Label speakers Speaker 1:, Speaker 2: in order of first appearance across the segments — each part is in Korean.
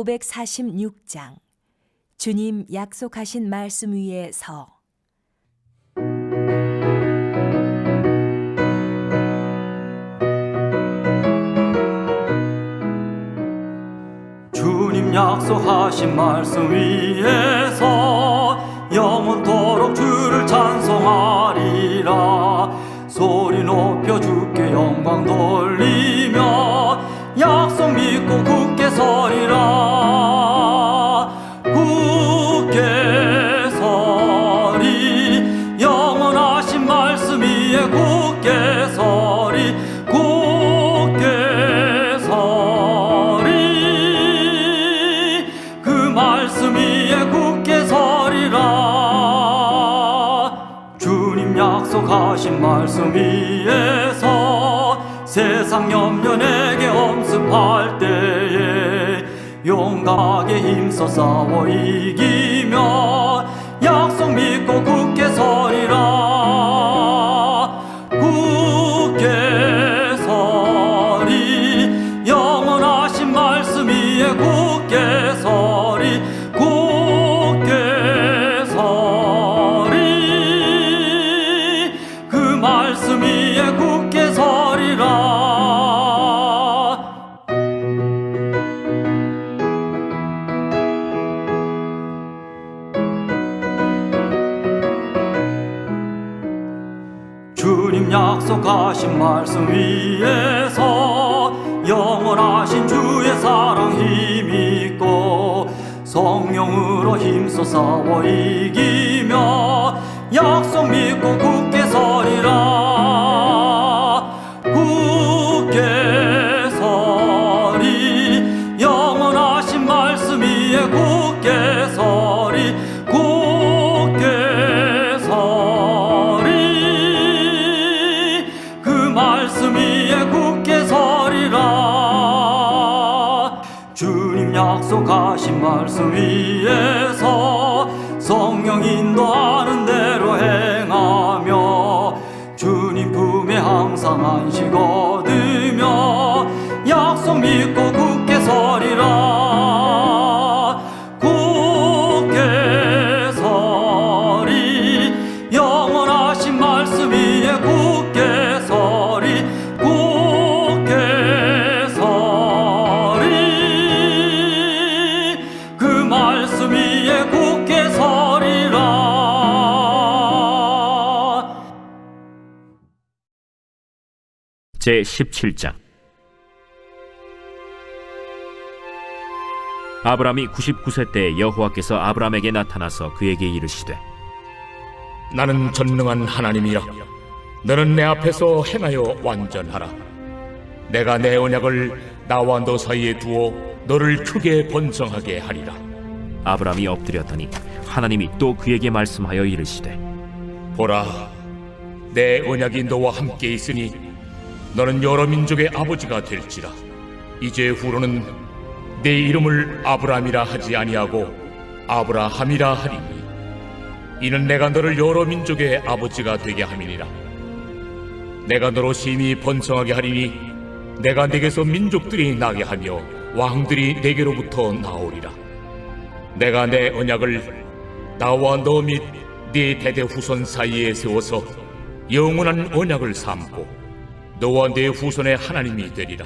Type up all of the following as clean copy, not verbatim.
Speaker 1: 546장 주님 약속하신 말씀 위에 서.
Speaker 2: 주님 약속하신 말씀 위에서 영원토록 주를 찬송하리라. 소리 높여 주께 영광 돌리며 약속 믿고 굳게 서리라. 굳게 서리. 영원하신 말씀 위에 굳게 서리. 굳게 서리. 그 말씀 위에 굳게 서리라. 주님 약속하신 말씀 위에서 세상 염려 내게 엄습할 때에 용감하게 힘써 싸워 이기며 약속 믿고 굳게 서리라. 굳게 서리. 영원하신 말씀 위에 굳게 서리. 굳게 서리. 그 말씀 위에 굳게 서리라. 주님 약속하신 말씀 위에서 영원하신 주의 사랑 힘있고 성령으로 힘써 싸워 이기며 약속 믿고 굳게 서리라. 굳게 서리. 영원하신 말씀 위에 굳게 서리. 굳게 서리. 그 말씀 위에 굳게 서리라. 주님 약속하신 말씀 위에서 성령 인도하는 대로 행하며 주님 품에 항상 안식 얻으며 약속 믿고 굳게 서리라. 굳게 서리. 영원하신 말씀 위에 굳게 서리. 굳게 서리. 그 말씀 위에 굳게 서리라.
Speaker 3: 제17장 아브라함이 99세 때 여호와께서 아브라함에게 나타나서 그에게 이르시되
Speaker 4: 나는 전능한 하나님이라. 너는 내 앞에서 행하여 완전하라. 내가 내 언약을 나와 너 사이에 두어 너를 크게 번성하게 하리라.
Speaker 3: 아브라함이 엎드렸더니 하나님이 또 그에게 말씀하여 이르시되
Speaker 4: 보라, 내 언약이 너와 함께 있으니 너는 여러 민족의 아버지가 될지라. 이제 후로는 내 이름을 아브라함이라 하지 아니하고 아브라함이라 하리니 이는 내가 너를 여러 민족의 아버지가 되게 함이니라. 내가 너로 심히 번성하게 하리니 내가 네게서 민족들이 나게 하며 왕들이 네게로부터 나오리라. 내가 내 언약을 나와 너 및 네 대대 후손 사이에 세워서 영원한 언약을 삼고 너와 네 후손의 하나님이 되리라.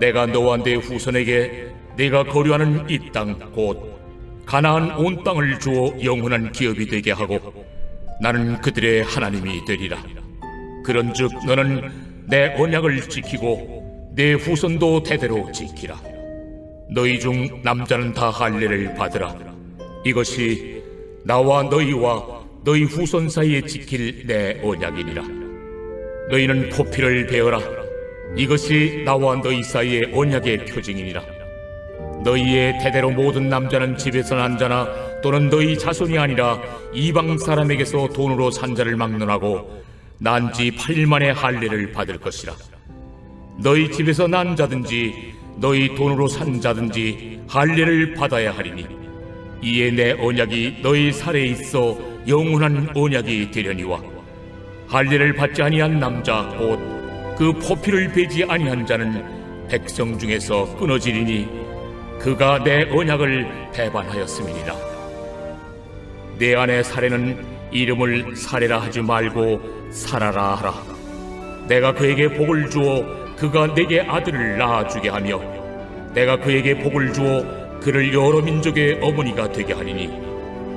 Speaker 4: 내가 너와 네 후손에게 네가 거류하는 이 땅 곧 가나안 온 땅을 주어 영원한 기업이 되게 하고 나는 그들의 하나님이 되리라. 그런즉 너는 내 언약을 지키고 내 후손도 대대로 지키라. 너희 중 남자는 다 할례를 받으라. 이것이 나와 너희와 너희 후손 사이에 지킬 내 언약이니라. 너희는 포피를 베어라. 이것이 나와 너희 사이의 언약의 표징이니라. 너희의 대대로 모든 남자는 집에서 난 자나 또는 너희 자손이 아니라 이방 사람에게서 돈으로 산 자를 막론하고 난 지 8일 만에 할례를 받을 것이라. 너희 집에서 난 자든지 너희 돈으로 산 자든지 할례를 받아야 하리니 이에 내 언약이 너희 살에 있어 영원한 언약이 되려니와 할례를 받지 아니한 남자 곧 그 포피를 베지 아니한 자는 백성 중에서 끊어지리니 그가 내 언약을 배반하였음이니라. 내 아내 사레는 이름을 사레라 하지 말고 사라라 하라. 내가 그에게 복을 주어 그가 내게 아들을 낳아주게 하며 내가 그에게 복을 주어 그를 여러 민족의 어머니가 되게 하리니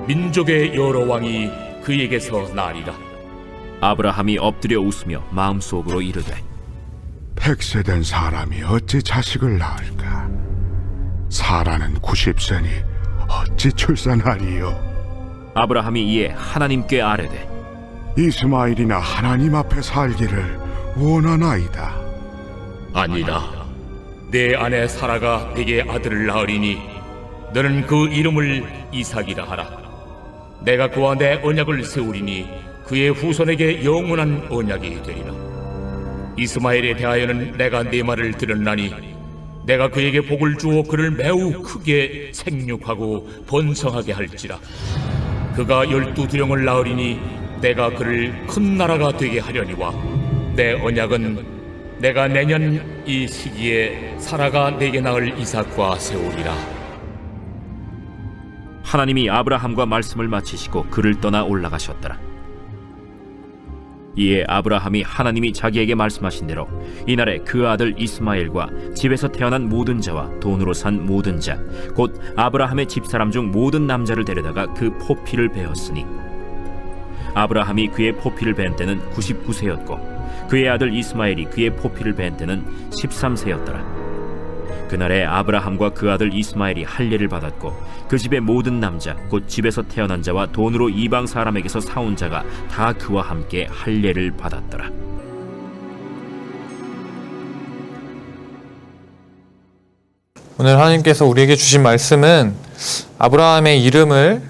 Speaker 4: 민족의 여러 왕이 그에게서 나리라.
Speaker 3: 아브라함이 엎드려 웃으며 마음속으로 이르되
Speaker 5: 100세 사람이 어찌 자식을 낳을까? 사라는 90세니 어찌 출산하리요?
Speaker 3: 아브라함이 이에 하나님께 아뢰되
Speaker 5: 이스마엘이나 하나님 앞에 살기를 원하나이다.
Speaker 4: 아니라 내 아내 사라가 내게 아들을 낳으리니 너는 그 이름을 이삭이라 하라. 내가 그와 내 언약을 세우리니 그의 후손에게 영원한 언약이 되리라. 이스마엘에 대하여는 내가 네 말을 들었나니 내가 그에게 복을 주어 그를 매우 크게 생육하고 번성하게 할지라. 그가 12두령을 낳으리니 내가 그를 큰 나라가 되게 하려니와 내 언약은 내가 내년 이 시기에 사라가 내게 낳을 이삭과 세우리라.
Speaker 3: 하나님이 아브라함과 말씀을 마치시고 그를 떠나 올라가셨더라. 이에 아브라함이 하나님이 자기에게 말씀하신 대로 이날에 그 아들 이스마엘과 집에서 태어난 모든 자와 돈으로 산 모든 자 곧 아브라함의 집사람 중 모든 남자를 데려다가 그 포피를 베었으니 아브라함이 그의 포피를 벤 때는 99세였고 그의 아들 이스마엘이 그의 포피를 벤 때는 13세였더라. 그날에 아브라함과 그 아들 이스마엘이 할례를 받았고 그 집의 모든 남자 곧 집에서 태어난 자와 돈으로 이방 사람에게서 사온 자가 다 그와 함께 할례를 받았더라.
Speaker 6: 오늘 하나님께서 우리에게 주신 말씀은 아브라함의 이름을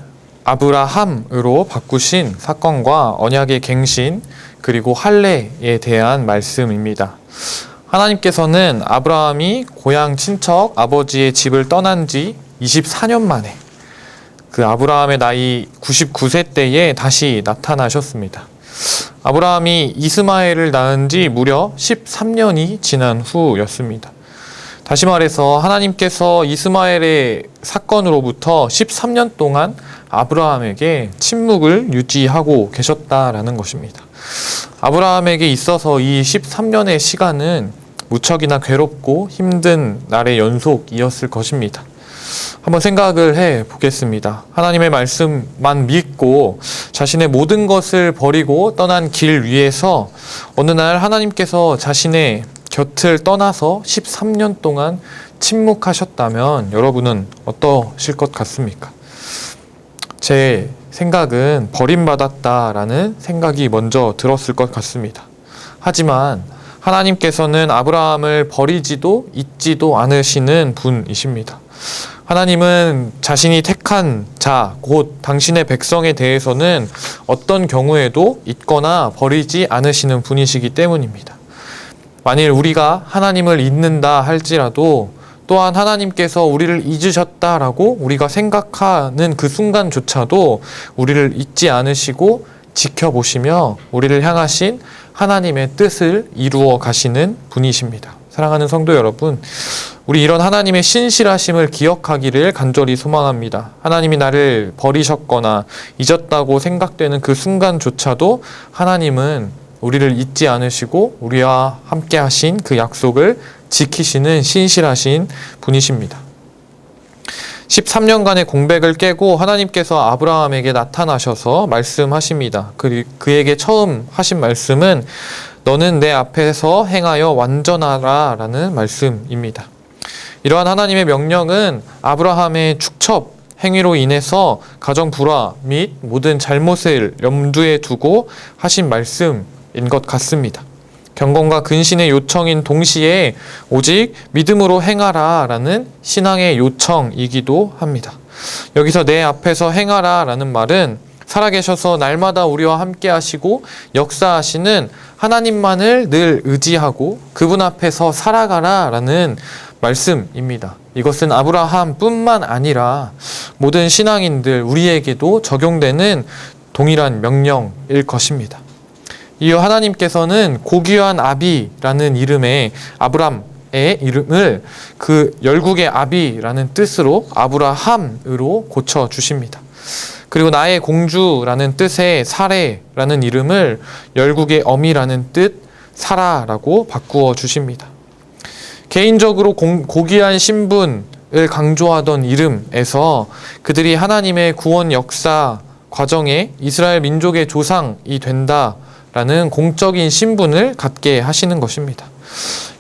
Speaker 6: 아브라함으로 바꾸신 사건과 언약의 갱신 그리고 할례에 대한 말씀입니다. 하나님께서는 아브라함이 고향 친척 아버지의 집을 떠난 지 24년 만에 그 아브라함의 나이 99세 때에 다시 나타나셨습니다. 아브라함이 이스마엘을 낳은 지 무려 13년이 지난 후였습니다. 다시 말해서 하나님께서 이스마엘의 사건으로부터 13년 동안 아브라함에게 침묵을 유지하고 계셨다라는 것입니다. 아브라함에게 있어서 이 13년의 시간은 무척이나 괴롭고 힘든 날의 연속이었을 것입니다. 한번 생각을 해 보겠습니다. 하나님의 말씀만 믿고 자신의 모든 것을 버리고 떠난 길 위에서 어느 날 하나님께서 자신의 곁을 떠나서 13년 동안 침묵하셨다면 여러분은 어떠실 것 같습니까? 제 생각은 버림받았다라는 생각이 먼저 들었을 것 같습니다. 하지만 하나님께서는 아브라함을 버리지도 잊지도 않으시는 분이십니다. 하나님은 자신이 택한 자, 곧 당신의 백성에 대해서는 어떤 경우에도 잊거나 버리지 않으시는 분이시기 때문입니다. 만일 우리가 하나님을 잊는다 할지라도 또한 하나님께서 우리를 잊으셨다라고 우리가 생각하는 그 순간조차도 우리를 잊지 않으시고 지켜보시며 우리를 향하신 하나님의 뜻을 이루어 가시는 분이십니다. 사랑하는 성도 여러분, 우리 이런 하나님의 신실하심을 기억하기를 간절히 소망합니다. 하나님이 나를 버리셨거나 잊었다고 생각되는 그 순간조차도 하나님은 우리를 잊지 않으시고 우리와 함께 하신 그 약속을 지키시는 신실하신 분이십니다. 13년간의 공백을 깨고 하나님께서 아브라함에게 나타나셔서 말씀하십니다. 그에게 처음 하신 말씀은 너는 내 앞에서 행하여 완전하라 라는 말씀입니다. 이러한 하나님의 명령은 아브라함의 축첩 행위로 인해서 가정 불화 및 모든 잘못을 염두에 두고 하신 말씀인 것 같습니다. 경건과 근신의 요청인 동시에 오직 믿음으로 행하라 라는 신앙의 요청이기도 합니다. 여기서 내 앞에서 행하라 라는 말은 살아계셔서 날마다 우리와 함께 하시고 역사하시는 하나님만을 늘 의지하고 그분 앞에서 살아가라 라는 말씀입니다. 이것은 아브라함뿐만 아니라 모든 신앙인들 우리에게도 적용되는 동일한 명령일 것입니다. 이어 하나님께서는 고귀한 아비라는 이름의 아브람 이름을 그 열국의 아비라는 뜻으로 아브라함으로 고쳐 주십니다. 그리고 나의 공주라는 뜻의 사레라는 이름을 열국의 어미라는 뜻 사라라고 바꾸어 주십니다. 개인적으로 고귀한 신분을 강조하던 이름에서 그들이 하나님의 구원 역사 과정에 이스라엘 민족의 조상이 된다라는 공적인 신분을 갖게 하시는 것입니다.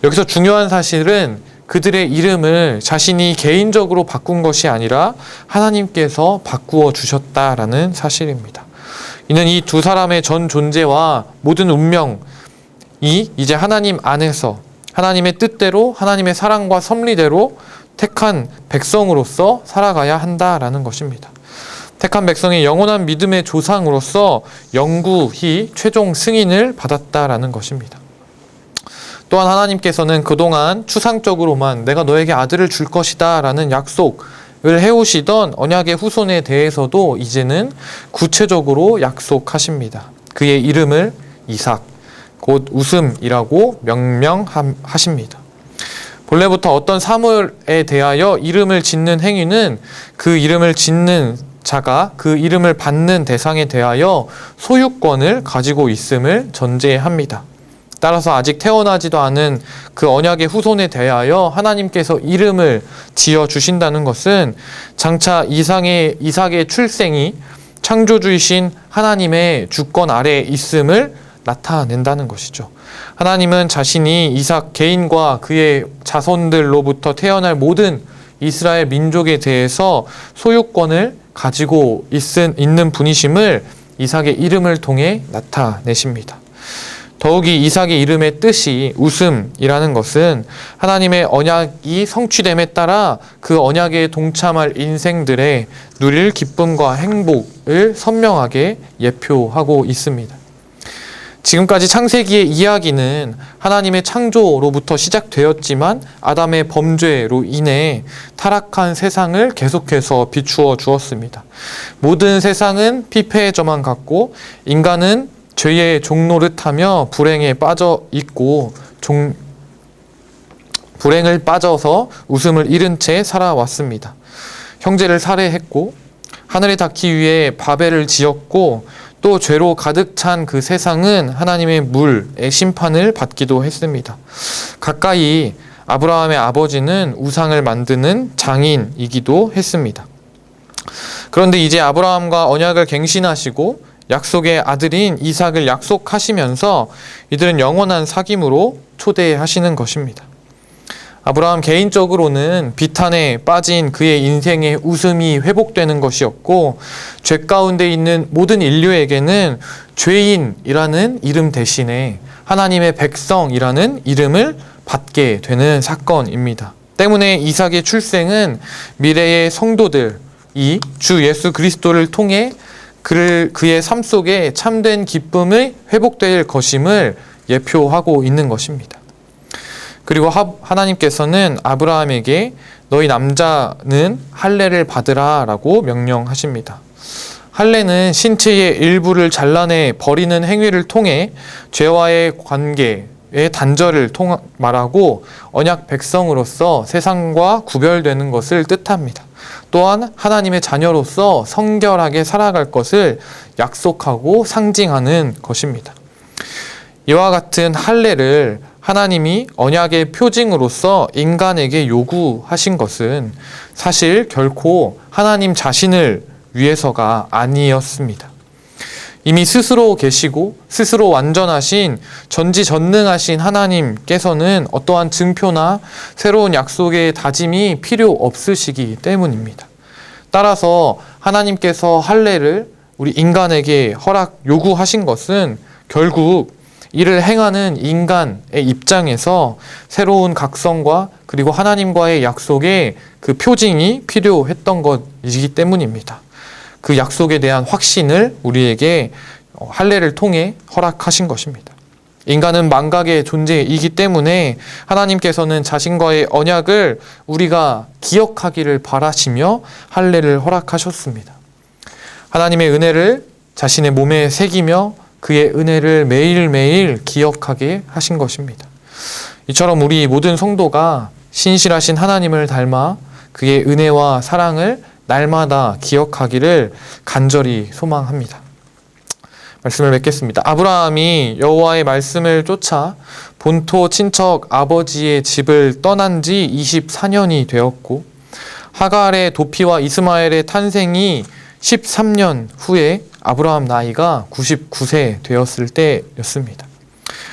Speaker 6: 여기서 중요한 사실은 그들의 이름을 자신이 개인적으로 바꾼 것이 아니라 하나님께서 바꾸어 주셨다라는 사실입니다. 이는 이 두 사람의 전 존재와 모든 운명이 이제 하나님 안에서 하나님의 뜻대로 하나님의 사랑과 섭리대로 택한 백성으로서 살아가야 한다라는 것입니다. 택한 백성의 영원한 믿음의 조상으로서 영구히 최종 승인을 받았다라는 것입니다. 또한 하나님께서는 그동안 추상적으로만 내가 너에게 아들을 줄 것이다 라는 약속을 해오시던 언약의 후손에 대해서도 이제는 구체적으로 약속하십니다. 그의 이름을 이삭, 곧 웃음이라고 명명하십니다. 본래부터 어떤 사물에 대하여 이름을 짓는 행위는 그 이름을 짓는 자가 그 이름을 받는 대상에 대하여 소유권을 가지고 있음을 전제합니다. 따라서 아직 태어나지도 않은 그 언약의 후손에 대하여 하나님께서 이름을 지어 주신다는 것은 장차 이삭의 출생이 창조주이신 하나님의 주권 아래에 있음을 나타낸다는 것이죠. 하나님은 자신이 이삭 개인과 그의 자손들로부터 태어날 모든 이스라엘 민족에 대해서 소유권을 가지고 있는 분이심을 이삭의 이름을 통해 나타내십니다. 더욱이 이삭의 이름의 뜻이 웃음이라는 것은 하나님의 언약이 성취됨에 따라 그 언약에 동참할 인생들의 누릴 기쁨과 행복을 선명하게 예표하고 있습니다. 지금까지 창세기의 이야기는 하나님의 창조로부터 시작되었지만 아담의 범죄로 인해 타락한 세상을 계속해서 비추어 주었습니다. 모든 세상은 피폐해져만 갔고 인간은 죄의 종노릇하며 불행에 빠져 있고 불행을 빠져서 웃음을 잃은 채 살아왔습니다. 형제를 살해했고 하늘에 닿기 위해 바벨을 지었고 또 죄로 가득 찬 그 세상은 하나님의 물의 심판을 받기도 했습니다. 가까이 아브라함의 아버지는 우상을 만드는 장인이기도 했습니다. 그런데 이제 아브라함과 언약을 갱신하시고 약속의 아들인 이삭을 약속하시면서 이들은 영원한 사귐으로 초대하시는 것입니다. 아브라함 개인적으로는 비탄에 빠진 그의 인생의 웃음이 회복되는 것이었고 죄 가운데 있는 모든 인류에게는 죄인이라는 이름 대신에 하나님의 백성이라는 이름을 받게 되는 사건입니다. 때문에 이삭의 출생은 미래의 성도들이 주 예수 그리스도를 통해 그의 삶 속에 참된 기쁨이 회복될 것임을 예표하고 있는 것입니다. 그리고 하나님께서는 아브라함에게 너희 남자는 할례를 받으라 라고 명령하십니다. 할례는 신체의 일부를 잘라내 버리는 행위를 통해 죄와의 관계의 단절을 말하고 언약 백성으로서 세상과 구별되는 것을 뜻합니다. 또한 하나님의 자녀로서 성결하게 살아갈 것을 약속하고 상징하는 것입니다. 이와 같은 할례를 하나님이 언약의 표징으로서 인간에게 요구하신 것은 사실 결코 하나님 자신을 위해서가 아니었습니다. 이미 스스로 계시고 스스로 완전하신 전지전능하신 하나님께서는 어떠한 증표나 새로운 약속의 다짐이 필요 없으시기 때문입니다. 따라서 하나님께서 할례를 우리 인간에게 요구하신 것은 결국 이를 행하는 인간의 입장에서 새로운 각성과 그리고 하나님과의 약속의 그 표징이 필요했던 것이기 때문입니다. 그 약속에 대한 확신을 우리에게 할례를 통해 허락하신 것입니다. 인간은 망각의 존재이기 때문에 하나님께서는 자신과의 언약을 우리가 기억하기를 바라시며 할례를 허락하셨습니다. 하나님의 은혜를 자신의 몸에 새기며 그의 은혜를 매일매일 기억하게 하신 것입니다. 이처럼 우리 모든 성도가 신실하신 하나님을 닮아 그의 은혜와 사랑을 날마다 기억하기를 간절히 소망합니다. 말씀을 맺겠습니다. 아브라함이 여호와의 말씀을 쫓아 본토 친척 아버지의 집을 떠난 지 24년이 되었고 하갈의 도피와 이스마엘의 탄생이 13년 후에 아브라함 나이가 99세 되었을 때였습니다.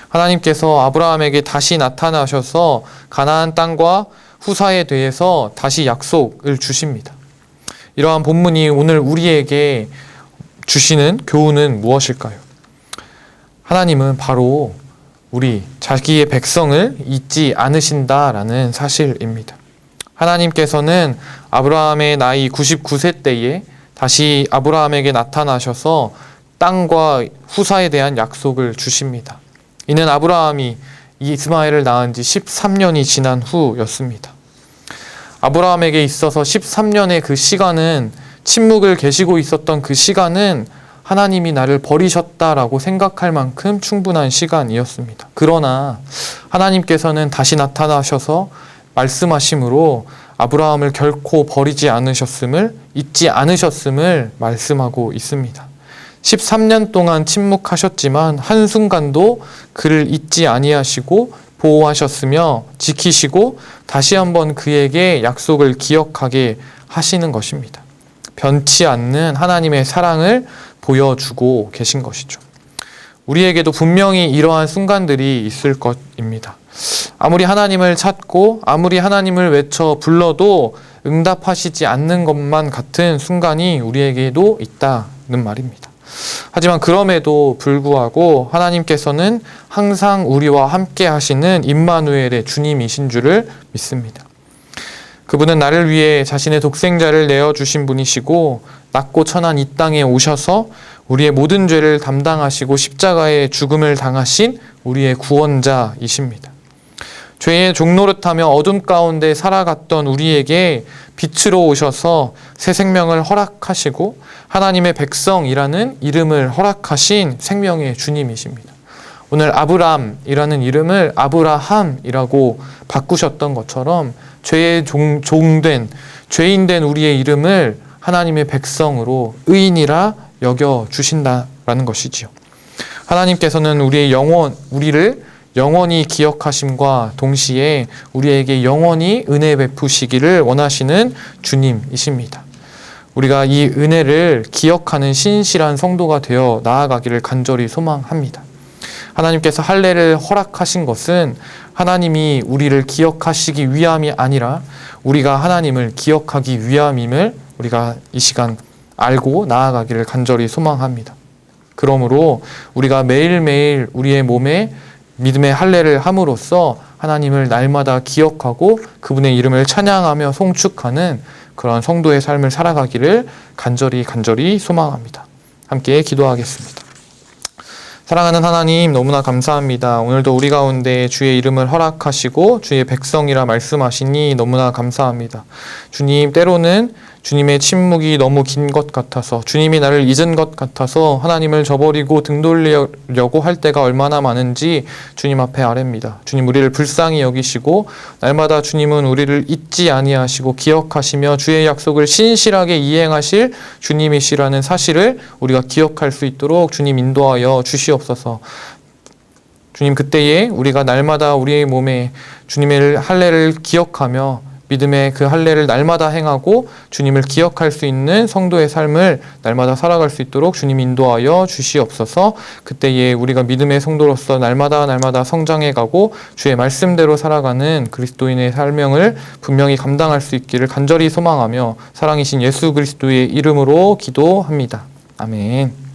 Speaker 6: 하나님께서 아브라함에게 다시 나타나셔서 가나안 땅과 후사에 대해서 다시 약속을 주십니다. 이러한 본문이 오늘 우리에게 주시는 교훈은 무엇일까요? 하나님은 바로 우리 자기의 백성을 잊지 않으신다라는 사실입니다. 하나님께서는 아브라함의 나이 99세 때에 다시 아브라함에게 나타나셔서 땅과 후사에 대한 약속을 주십니다. 이는 아브라함이 이스마엘을 낳은 지 13년이 지난 후였습니다. 아브라함에게 있어서 13년의 그 시간은 침묵을 계시고 있었던 그 시간은 하나님이 나를 버리셨다라고 생각할 만큼 충분한 시간이었습니다. 그러나 하나님께서는 다시 나타나셔서 말씀하심으로 아브라함을 결코 버리지 않으셨음을, 잊지 않으셨음을 말씀하고 있습니다. 13년 동안 침묵하셨지만 한순간도 그를 잊지 아니하시고 보호하셨으며 지키시고 다시 한번 그에게 약속을 기억하게 하시는 것입니다. 변치 않는 하나님의 사랑을 보여주고 계신 것이죠. 우리에게도 분명히 이러한 순간들이 있을 것입니다. 아무리 하나님을 찾고 아무리 하나님을 외쳐 불러도 응답하시지 않는 것만 같은 순간이 우리에게도 있다는 말입니다. 하지만 그럼에도 불구하고 하나님께서는 항상 우리와 함께 하시는 임마누엘의 주님이신 줄을 믿습니다. 그분은 나를 위해 자신의 독생자를 내어주신 분이시고 낮고 천한 이 땅에 오셔서 우리의 모든 죄를 담당하시고 십자가의 죽음을 당하신 우리의 구원자이십니다. 죄의 종노릇하며 어둠 가운데 살아갔던 우리에게 빛으로 오셔서 새 생명을 허락하시고 하나님의 백성이라는 이름을 허락하신 생명의 주님이십니다. 오늘 아브람이라는 이름을 아브라함이라고 바꾸셨던 것처럼 죄의 종된 죄인된 우리의 이름을 하나님의 백성으로 의인이라 여겨 주신다라는 것이지요. 하나님께서는 우리를 영원히 기억하심과 동시에 우리에게 영원히 은혜 베푸시기를 원하시는 주님이십니다. 우리가 이 은혜를 기억하는 신실한 성도가 되어 나아가기를 간절히 소망합니다. 하나님께서 할례를 허락하신 것은 하나님이 우리를 기억하시기 위함이 아니라 우리가 하나님을 기억하기 위함임을 우리가 이 시간 알고 나아가기를 간절히 소망합니다. 그러므로 우리가 매일매일 우리의 몸에 믿음의 할례를 함으로써 하나님을 날마다 기억하고 그분의 이름을 찬양하며 송축하는 그런 성도의 삶을 살아가기를 간절히 소망합니다. 함께 기도하겠습니다. 사랑하는 하나님, 너무나 감사합니다. 오늘도 우리 가운데 주의 이름을 허락하시고 주의 백성이라 말씀하시니 너무나 감사합니다. 주님, 때로는 주님의 침묵이 너무 긴 것 같아서, 주님이 나를 잊은 것 같아서 하나님을 저버리고 등 돌리려고 할 때가 얼마나 많은지 주님 앞에 아뢰입니다. 주님, 우리를 불쌍히 여기시고 날마다 주님은 우리를 잊지 아니하시고 기억하시며 주의 약속을 신실하게 이행하실 주님이시라는 사실을 우리가 기억할 수 있도록 주님 인도하여 주시옵소서. 주님, 그때에 우리가 날마다 우리의 몸에 주님의 할례를 기억하며 믿음의 그 할례를 날마다 행하고 주님을 기억할 수 있는 성도의 삶을 날마다 살아갈 수 있도록 주님 인도하여 주시옵소서. 그때에 우리가 믿음의 성도로서 날마다 성장해가고 주의 말씀대로 살아가는 그리스도인의 삶명을 분명히 감당할 수 있기를 간절히 소망하며 사랑이신 예수 그리스도의 이름으로 기도합니다. 아멘.